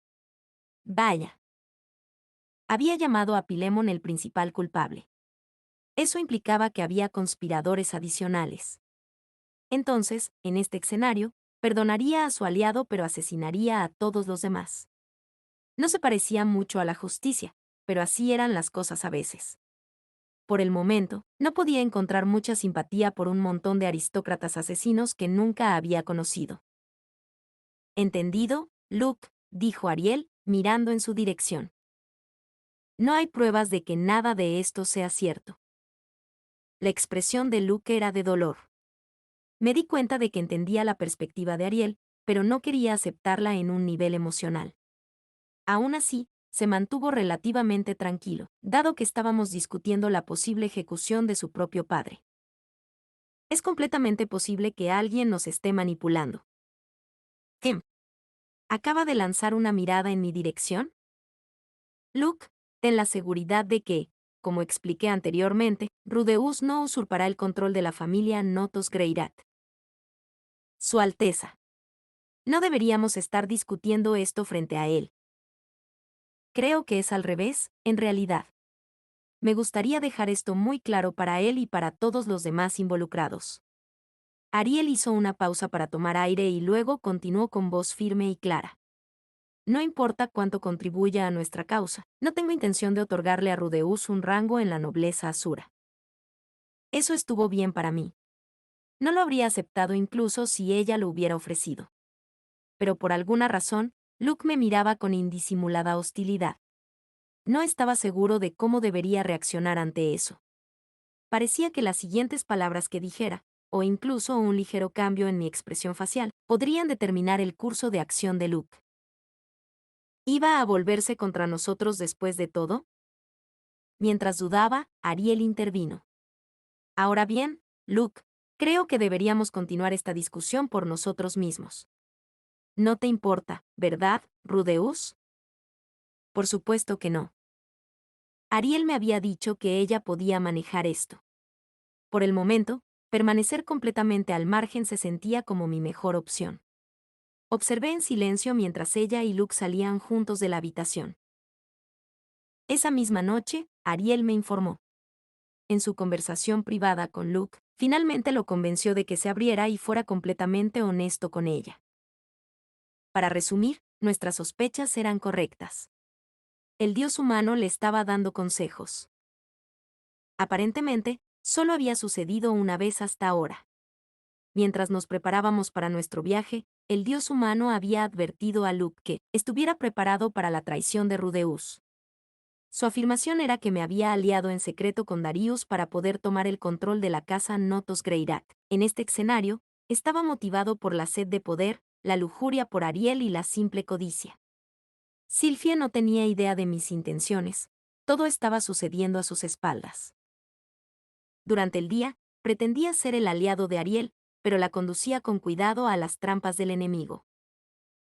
Vaya. Había llamado a Pilemon el principal culpable. Eso implicaba que había conspiradores adicionales. Entonces, en este escenario, perdonaría a su aliado pero asesinaría a todos los demás. No se parecía mucho a la justicia, pero así eran las cosas a veces. Por el momento, no podía encontrar mucha simpatía por un montón de aristócratas asesinos que nunca había conocido. ¿Entendido, Luke?, dijo Ariel, mirando en su dirección. No hay pruebas de que nada de esto sea cierto. La expresión de Luke era de dolor. Me di cuenta de que entendía la perspectiva de Ariel, pero no quería aceptarla en un nivel emocional. Aún así, se mantuvo relativamente tranquilo, dado que estábamos discutiendo la posible ejecución de su propio padre. Es completamente posible que alguien nos esté manipulando. ¿Qué? ¿Acaba de lanzar una mirada en mi dirección? Luke, ten la seguridad de que, como expliqué anteriormente, Rudeus no usurpará el control de la familia Notos Greyrat. Su Alteza. No deberíamos estar discutiendo esto frente a él. Creo que es al revés, en realidad. Me gustaría dejar esto muy claro para él y para todos los demás involucrados. Ariel hizo una pausa para tomar aire y luego continuó con voz firme y clara. No importa cuánto contribuya a nuestra causa, no tengo intención de otorgarle a Rudeus un rango en la nobleza asura. Eso estuvo bien para mí. No lo habría aceptado incluso si ella lo hubiera ofrecido. Pero por alguna razón, Luke me miraba con indisimulada hostilidad. No estaba seguro de cómo debería reaccionar ante eso. Parecía que las siguientes palabras que dijera, o incluso un ligero cambio en mi expresión facial, podrían determinar el curso de acción de Luke. ¿Iba a volverse contra nosotros después de todo? Mientras dudaba, Ariel intervino. Ahora bien, Luke, creo que deberíamos continuar esta discusión por nosotros mismos. No te importa, ¿verdad, Rudeus? Por supuesto que no. Ariel me había dicho que ella podía manejar esto. Por el momento, permanecer completamente al margen se sentía como mi mejor opción. Observé en silencio mientras ella y Luke salían juntos de la habitación. Esa misma noche, Ariel me informó. En su conversación privada con Luke, finalmente lo convenció de que se abriera y fuera completamente honesto con ella. Para resumir, nuestras sospechas eran correctas. El dios humano le estaba dando consejos. Aparentemente, solo había sucedido una vez hasta ahora. Mientras nos preparábamos para nuestro viaje, el dios humano había advertido a Luke que estuviera preparado para la traición de Rudeus. Su afirmación era que me había aliado en secreto con Darius para poder tomar el control de la casa Notos Greirat. En este escenario, estaba motivado por la sed de poder, la lujuria por Ariel y la simple codicia. Silfie no tenía idea de mis intenciones. Todo estaba sucediendo a sus espaldas. Durante el día, pretendía ser el aliado de Ariel, pero la conducía con cuidado a las trampas del enemigo.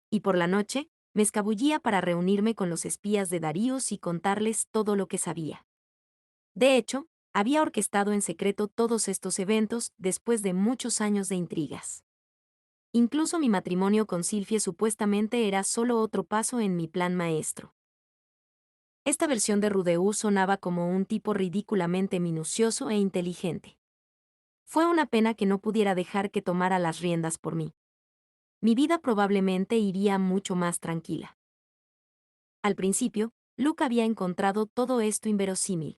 Y por la noche, me escabullía para reunirme con los espías de Darius y contarles todo lo que sabía. De hecho, había orquestado en secreto todos estos eventos después de muchos años de intrigas. Incluso mi matrimonio con Silfie supuestamente era solo otro paso en mi plan maestro. Esta versión de Rudeus sonaba como un tipo ridículamente minucioso e inteligente. Fue una pena que no pudiera dejar que tomara las riendas por mí. Mi vida probablemente iría mucho más tranquila. Al principio, Luke había encontrado todo esto inverosímil.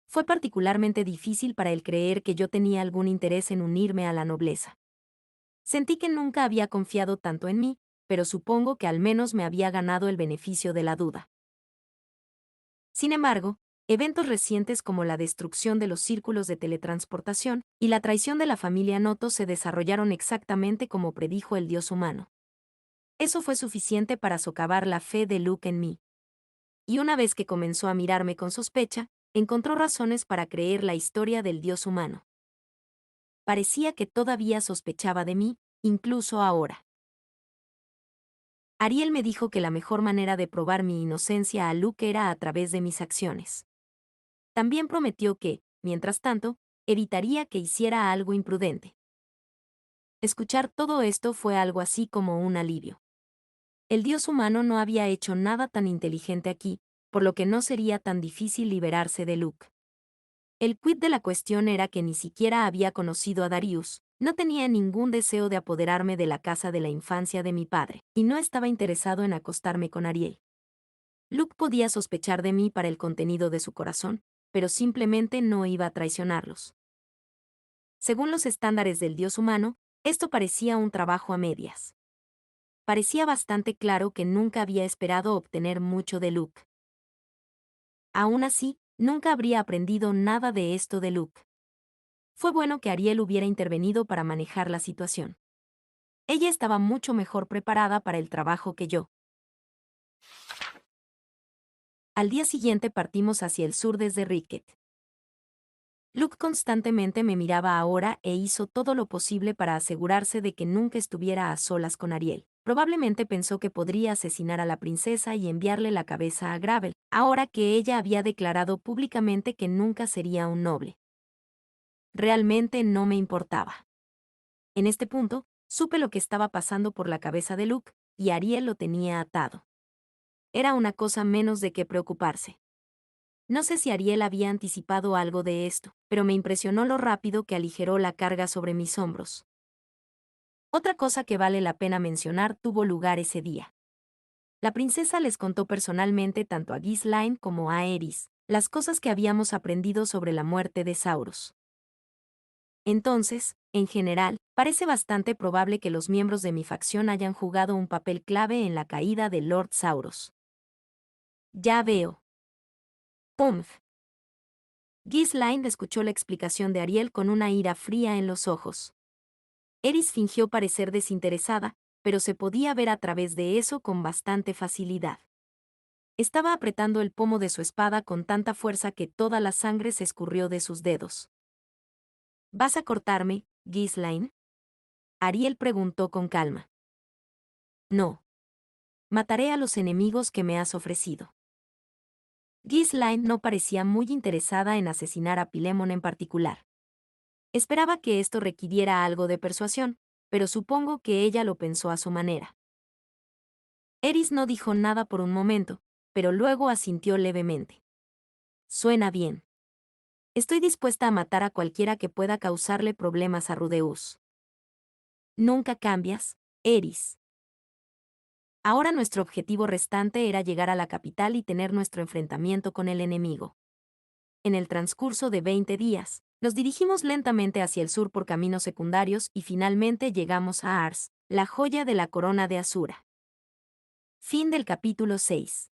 Fue particularmente difícil para él creer que yo tenía algún interés en unirme a la nobleza. Sentí que nunca había confiado tanto en mí, pero supongo que al menos me había ganado el beneficio de la duda. Sin embargo, eventos recientes como la destrucción de los círculos de teletransportación y la traición de la familia Noto se desarrollaron exactamente como predijo el dios humano. Eso fue suficiente para socavar la fe de Luke en mí. Y una vez que comenzó a mirarme con sospecha, encontró razones para creer la historia del dios humano. Parecía que todavía sospechaba de mí, incluso ahora. Ariel me dijo que la mejor manera de probar mi inocencia a Luke era a través de mis acciones. También prometió que, mientras tanto, evitaría que hiciera algo imprudente. Escuchar todo esto fue algo así como un alivio. El dios humano no había hecho nada tan inteligente aquí, por lo que no sería tan difícil liberarse de Luke. El quid de la cuestión era que ni siquiera había conocido a Darius, no tenía ningún deseo de apoderarme de la casa de la infancia de mi padre, y no estaba interesado en acostarme con Ariel. Luke podía sospechar de mí para el contenido de su corazón, pero simplemente no iba a traicionarlos. Según los estándares del dios humano, esto parecía un trabajo a medias. Parecía bastante claro que nunca había esperado obtener mucho de Luke. Aún así, nunca habría aprendido nada de esto de Luke. Fue bueno que Ariel hubiera intervenido para manejar la situación. Ella estaba mucho mejor preparada para el trabajo que yo. Al día siguiente partimos hacia el sur desde Ricket. Luke constantemente me miraba ahora e hizo todo lo posible para asegurarse de que nunca estuviera a solas con Ariel. Probablemente pensó que podría asesinar a la princesa y enviarle la cabeza a Gravel, ahora que ella había declarado públicamente que nunca sería un noble. Realmente no me importaba. En este punto, supe lo que estaba pasando por la cabeza de Luke, y Ariel lo tenía atado. Era una cosa menos de qué preocuparse. No sé si Ariel había anticipado algo de esto, pero me impresionó lo rápido que aligeró la carga sobre mis hombros. Otra cosa que vale la pena mencionar tuvo lugar ese día. La princesa les contó personalmente tanto a Ghislaine como a Eris las cosas que habíamos aprendido sobre la muerte de Sauros. Entonces, en general, parece bastante probable que los miembros de mi facción hayan jugado un papel clave en la caída de Lord Sauros. Ya veo. Pumph. Ghislaine escuchó la explicación de Ariel con una ira fría en los ojos. Eris fingió parecer desinteresada, pero se podía ver a través de eso con bastante facilidad. Estaba apretando el pomo de su espada con tanta fuerza que toda la sangre se escurrió de sus dedos. ¿Vas a cortarme, Ghislaine? Ariel preguntó con calma. No. Mataré a los enemigos que me has ofrecido. Ghislaine no parecía muy interesada en asesinar a Pilemon en particular. Esperaba que esto requiriera algo de persuasión, pero supongo que ella lo pensó a su manera. Eris no dijo nada por un momento, pero luego asintió levemente. Suena bien. Estoy dispuesta a matar a cualquiera que pueda causarle problemas a Rudeus. Nunca cambias, Eris. Ahora nuestro objetivo restante era llegar a la capital y tener nuestro enfrentamiento con el enemigo. En el transcurso de 20 días, nos dirigimos lentamente hacia el sur por caminos secundarios y finalmente llegamos a Ars, la joya de la corona de Asura. Fin del capítulo 6.